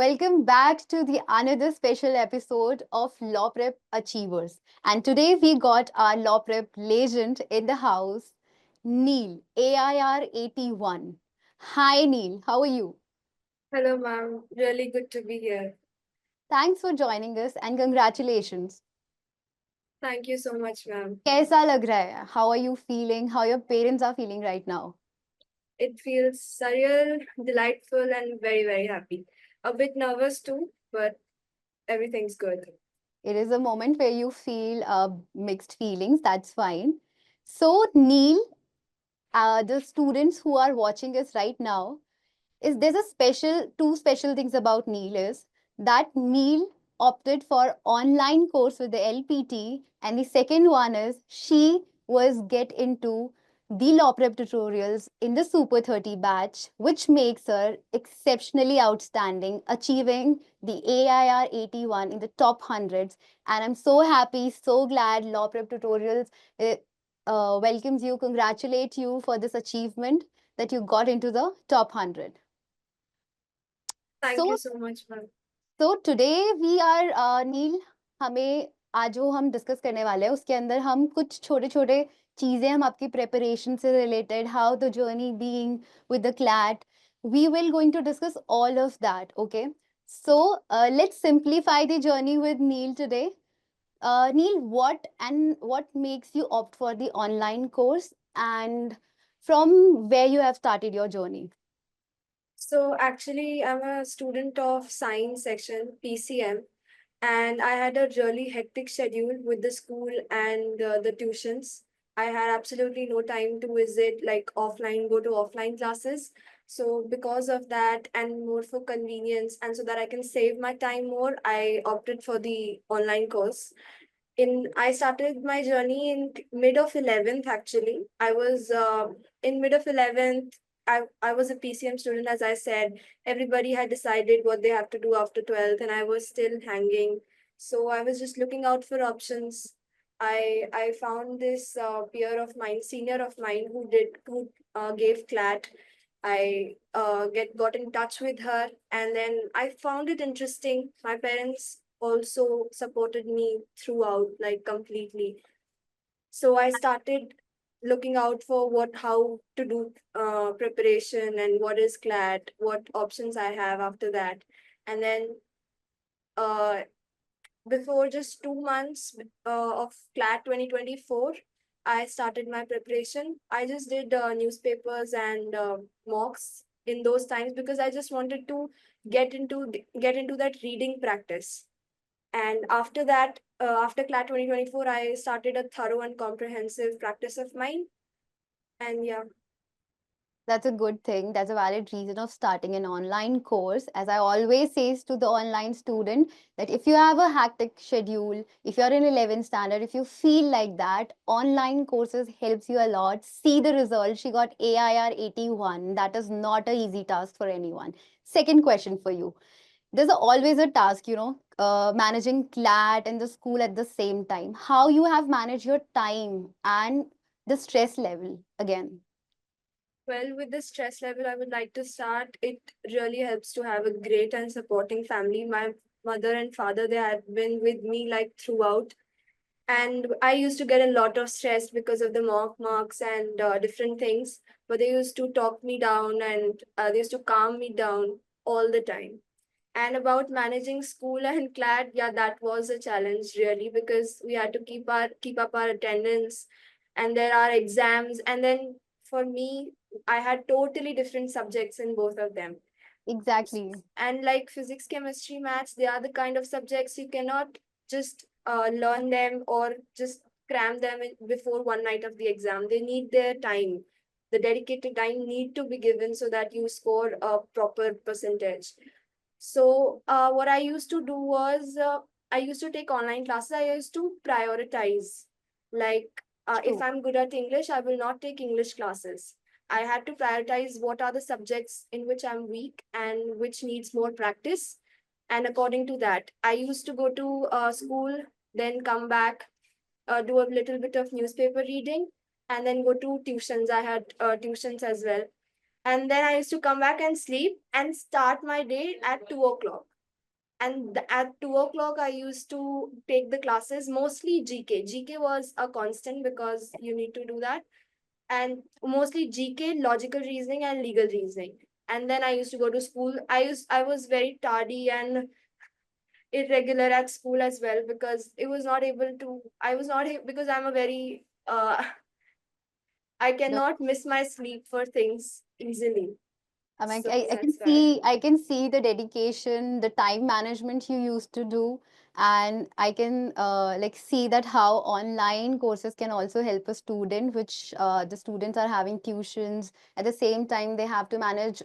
Welcome back to the another special episode of Law Prep Achievers. And today we got our Law Prep legend in the house, Neel, AIR 81. Hi Neel, how are you? Hello, ma'am. Really good to be here. Thanks for joining us and congratulations. Thank you so much, ma'am. कैसा लग रहा है? How are you feeling? How your parents are feeling right now? It feels surreal, delightful, and very, very happy. A bit nervous too, but everything's good. It is a moment where you feel mixed feelings. That's fine. So Neel, the students who are watching us right now, is there's a special two special things about Neel is that Neel opted for online course with the LPT, and the second one is she was get into the law prep tutorials in the Super 30 batch, which makes her exceptionally outstanding, achieving the AIR 81 in the top hundreds. And I'm so happy, so glad law prep tutorials welcomes you, congratulate you for this achievement that you got into the top 100. Thank you So, so much, ma'am. so today we are नील हमें आज जो हम discuss करने वाले हैं उसके अंदर हम कुछ छोटे छोटे चीजें हम आपकी प्रेपरेशन से related how the journey being with the CLAT we will going to discuss all of that. Okay, so let's simplify the journey with Neel today. Neel, what makes you opt for the online course, and from where you have started your journey? So, actually, I'm a student of science section, PCM, and I had a really hectic schedule with the school and the tuitions. I had absolutely no time to visit like offline, go to offline classes. So because of that and more for convenience and so that I can save my time more, I opted for the online course. In I started my journey in mid of 11th actually. I was in mid of 11th. I was a PCM student, as I said. Everybody had decided what they have to do after 12th, and I was still hanging. So I was just looking out for options. I found this peer of mine, senior of mine, who gave CLAT. I got in touch with her, and then I found it interesting. My parents also supported me throughout, like completely. So I started looking out for what how to do preparation and what is CLAT, what options I have after that, and then uh, before just 2 months of CLAT 2024, I started my preparation. I just did newspapers and mocks in those times because I just wanted to get into that reading practice. And after that, after CLAT 2024, I started a thorough and comprehensive practice of mine. And yeah, That's a good thing. That's a valid reason of starting an online course. As I always says to the online student, that if you have a hectic schedule, if you're in 11th standard, if you feel like that, online courses helps you a lot. See the result. She got AIR 81. That is not a easy task for anyone. Second question for you. There's always a task, managing CLAT and the school at the same time. How you have managed your time and the stress level again. well, with the stress level, I would like to start. It really helps to have a great and supporting family. My mother and father, they had been with me like throughout. And I used to get a lot of stress because of the mock marks and different things. But they used to talk me down and they used to calm me down all the time. And about managing school and CLAT, yeah, that was a challenge really because we had to keep up our attendance, and there are exams. And then for me, I had totally different subjects in both of them. Exactly. And like physics, chemistry, maths, they are the kind of subjects you cannot just learn them or just cram them before one night of the exam. They need their time. The dedicated time need to be given so that you score a proper percentage. So what I used to do was I used to take online classes. I used to prioritize. Like if True. I'm good at English, I will not take English classes. I had to prioritize what are the subjects in which I'm weak and which needs more practice. And according to that, I used to go to school, then come back, do a little bit of newspaper reading, and then go to tuitions. I had tuitions as well, and then I used to come back and sleep and start my day at 2 o'clock. And at 2 o'clock, I used to take the classes, mostly GK. GK was a constant because you need to do that. And mostly GK, logical reasoning, and legal reasoning. And then I used to go to school. I was very tardy and irregular at school as well because it was not able to. I was not because I'm a very I No, cannot miss my sleep for things easily. I mean, So I can that's why. I can see the dedication, the time management you used to do, and I can like see that how online courses can also help a student, which the students are having tuitions. At the same time, they have to manage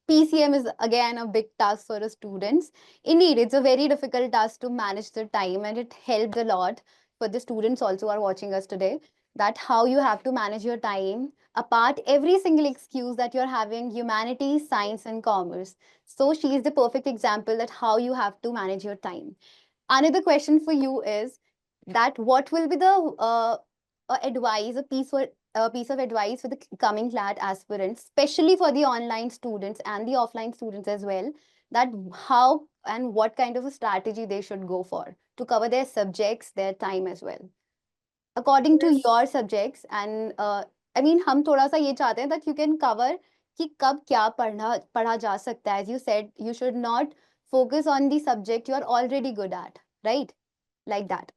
PCM is again a big task for the students. Indeed, it's a very difficult task to manage the time, and it helped a lot for the students also who are watching us today. That how you have to manage your time apart every single excuse that you're having humanities, science, and commerce. So she is the perfect example that how you have to manage your time. Another question for you is that what will be the advice, a piece of advice for the coming CLAT aspirants, especially for the online students and the offline students as well, that how and what kind of a strategy they should go for to cover their subjects, their time as well according to Yes. your subjects and I mean हम थोड़ा सा ये चाहते हैं that you can cover कि कब क्या पढ़ा जा सकता है as you said you should not focus on the subject you are already good at right like that.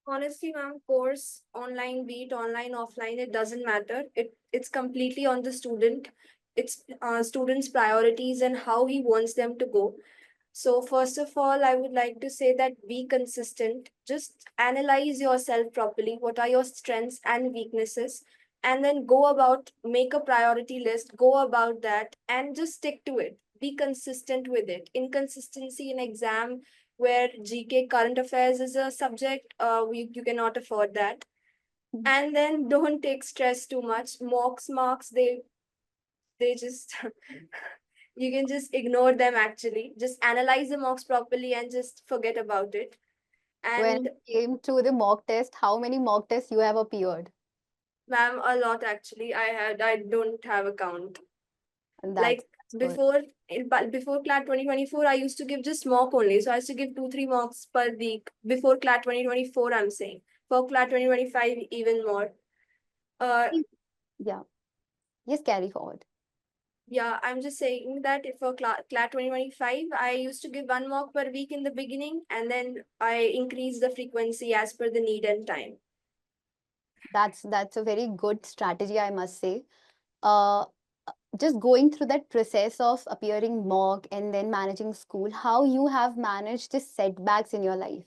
Honestly, ma'am, course online, be it online, offline, it doesn't matter. It's completely on the student. It's student's priorities and how he wants them to go. So, first of all, I would like to say that be consistent. Just analyze yourself properly. What are your strengths and weaknesses? And then go about, make a priority list, go about that, and just stick to it. Be consistent with it. Inconsistency in exam, where GK current affairs is a subject, you cannot afford that. And then don't take stress too much. Mocks marks, they just you can just ignore them actually. Just analyze the mocks properly and just forget about it. When And it came to the mock test how many mock tests you have appeared ma'am, a lot actually. I don't have a count. and Like that's good. before but before CLAT 2024, I used to give just mock only. So I used to give 2, 3 mocks per week. Before CLAT 2024, I'm saying. For CLAT 2025, even more. Uh Yeah, just carry forward. yeah, I'm just saying that for CLAT 2025, I used to give 1 mock per week in the beginning, and then I increased the frequency as per the need and time. That's a very good strategy I must say. uh just going through that process of appearing mock and then managing school, how you have managed the setbacks in your life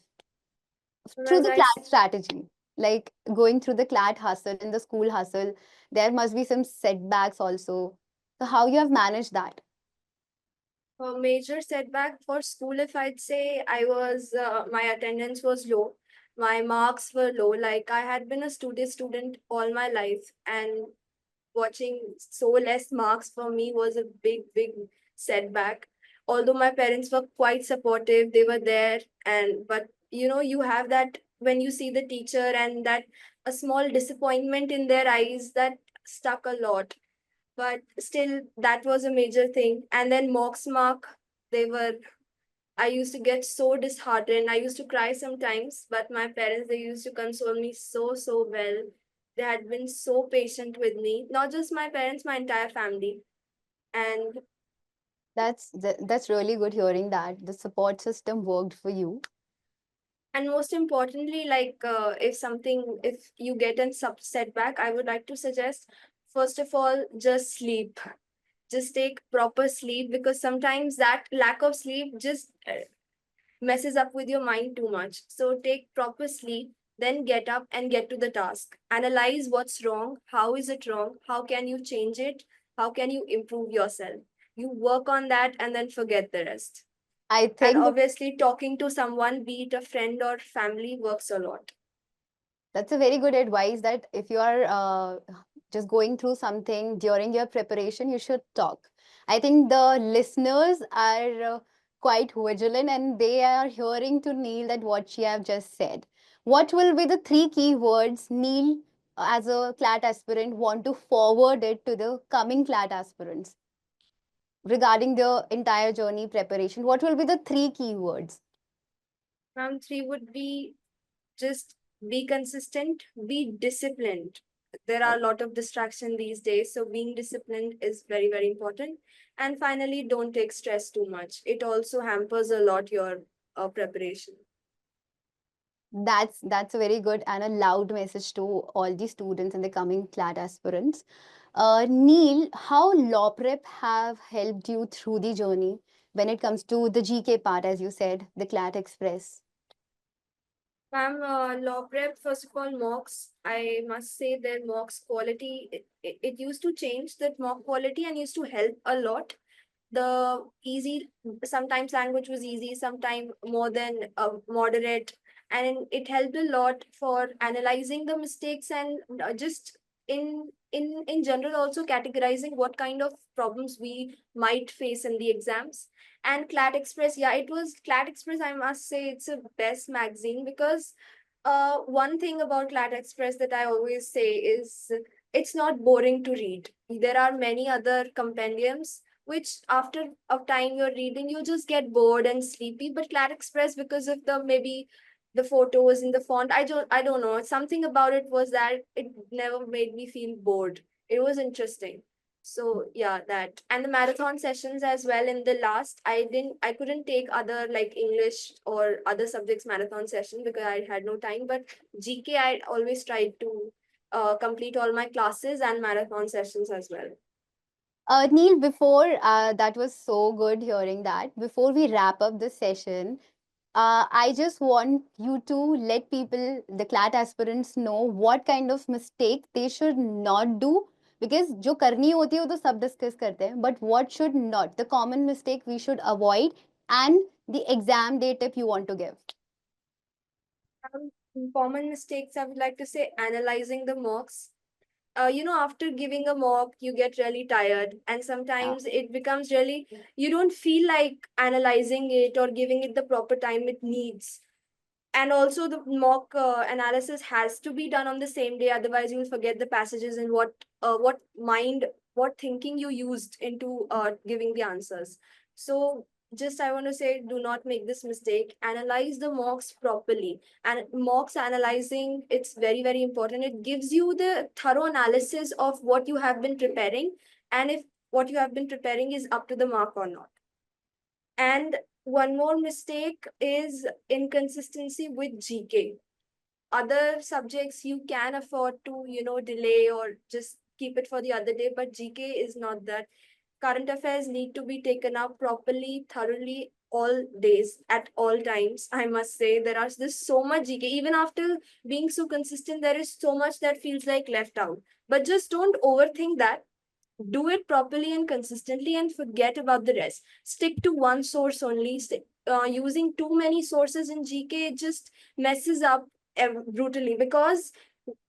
So through as the CLAT strategy, like going through the CLAT hustle and the school hustle, there must be some setbacks also. So how you have managed that? a major setback for school, if I'd say, my attendance was low, my marks were low. Like I had been a student all my life, and watching so less marks for me was a big setback. Although my parents were quite supportive, they were there, and but you have that when you see the teacher and that a small disappointment in their eyes that stuck a lot. But still, that was a major thing. And then mocks mark, they were. I used to get so disheartened. I used to cry sometimes, but my parents, they used to console me so well. They had been so patient with me, not just my parents, my entire family. And That's really good hearing that the support system worked for you. most importantly, like if you get a setback, I would like to suggest, first of all, just sleep. Just take proper sleep, because sometimes that lack of sleep just messes up with your mind too much. So take proper sleep, then get up and get to the task. Analyze what's wrong, how is it wrong, how can you change it, how can you improve yourself. You work on that and then forget the rest. I And think obviously, talking to someone, be it a friend or family, works a lot. that's a very good advice that if you are just going through something during your preparation, you should talk. I think the listeners are quite vigilant and they are hearing to Neil that what she have just said. What will be the three key words Neil, as a CLAT aspirant, want to forward it to the coming CLAT aspirants regarding the entire journey preparation? What will be the three key words? Round three would be just be consistent, be disciplined. There are a lot of distraction these days, so being disciplined is very, very important. And finally, don't take stress too much. It also hampers a lot your preparation. That's a very good and a loud message to all the students and the coming CLAT aspirants. Neel, how law prep have helped you through the journey when it comes to the GK part, as you said, the CLAT Express? Ma'am, law prep, first of all, mocks, I must say their mocks quality, it used to change that mock quality and used to help a lot. The easy, sometimes language was easy, sometimes more than moderate, and it helped a lot for analyzing the mistakes and just in general also categorizing what kind of problems we might face in the exams. And CLAT Express, yeah, it was CLAT Express, I must say it's a best magazine because one thing about CLAT Express that I always say is it's not boring to read. There are many other compendiums which after a time you're reading, you just get bored and sleepy. But CLAT Express, because of the maybe the photos in the font, I don't know. Something about it was that it never made me feel bored. It was interesting. So yeah, that and the marathon sessions as well. In the last, I couldn't take other like English or other subjects marathon session because I had no time. But GK, I always tried to complete all my classes and marathon sessions as well. Neil, before that was so good hearing that. Before we wrap up this session, I just want you to let people, the CLAT aspirants, know what kind of mistake they should not do. Because जो करनी होती है वो तो सब discuss करते हैं, but what should not, the common mistake we should avoid, and the exam day tip you want to give. Common mistakes I would like to say analyzing the mocks. After giving a mock, you get really tired, and Yeah. sometimes it becomes really, you don't feel like analyzing it or giving it the proper time it needs. And also the mock analysis has to be done on the same day, otherwise you will forget the passages and what mind, what thinking you used into giving the answers. So just I want to say, do not make this mistake. Analyze the mocks properly. And mocks analyzing, it's very, very important. It gives you the thorough analysis of what you have been preparing, and if what you have been preparing is up to the mark or not. And one more mistake is inconsistency with GK. Other subjects you can afford to, delay or just keep it for the other day, but GK is not that. Current affairs need to be taken up properly, thoroughly, all days, at all times. I must say, there's so much GK. Even after being so consistent, there is so much that feels like left out. But just don't overthink that. Do it properly and consistently and forget about the rest. Stick to one source only. Using too many sources in GK, it just messes up brutally because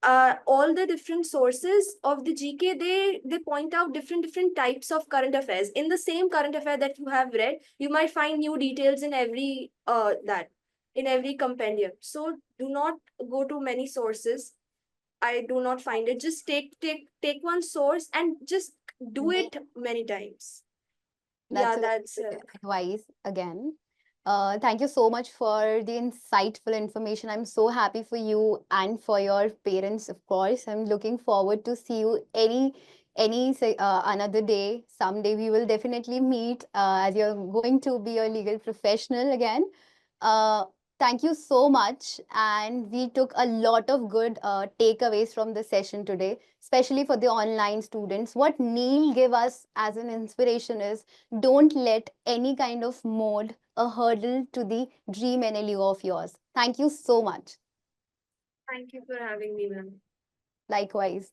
all the different sources of the GK, they point out different types of current affairs. In the same current affair that you have read, you might find new details in every compendium. So do not go to many sources. I do not find it. Just take one source and just do Make it many times. That's Yeah, a very that's good advice again. Thank you so much for the insightful information. I'm so happy for you and for your parents, of course. I'm looking forward to see you another day. Someday we will definitely meet as you're going to be a legal professional again. Uh, Thank you so much. And we took a lot of good takeaways from the session today, especially for the online students. What Neil gave us as an inspiration is don't let any kind of mode a hurdle to the dream NLU of yours. Thank you so much. Thank you for having me, ma'am. Likewise.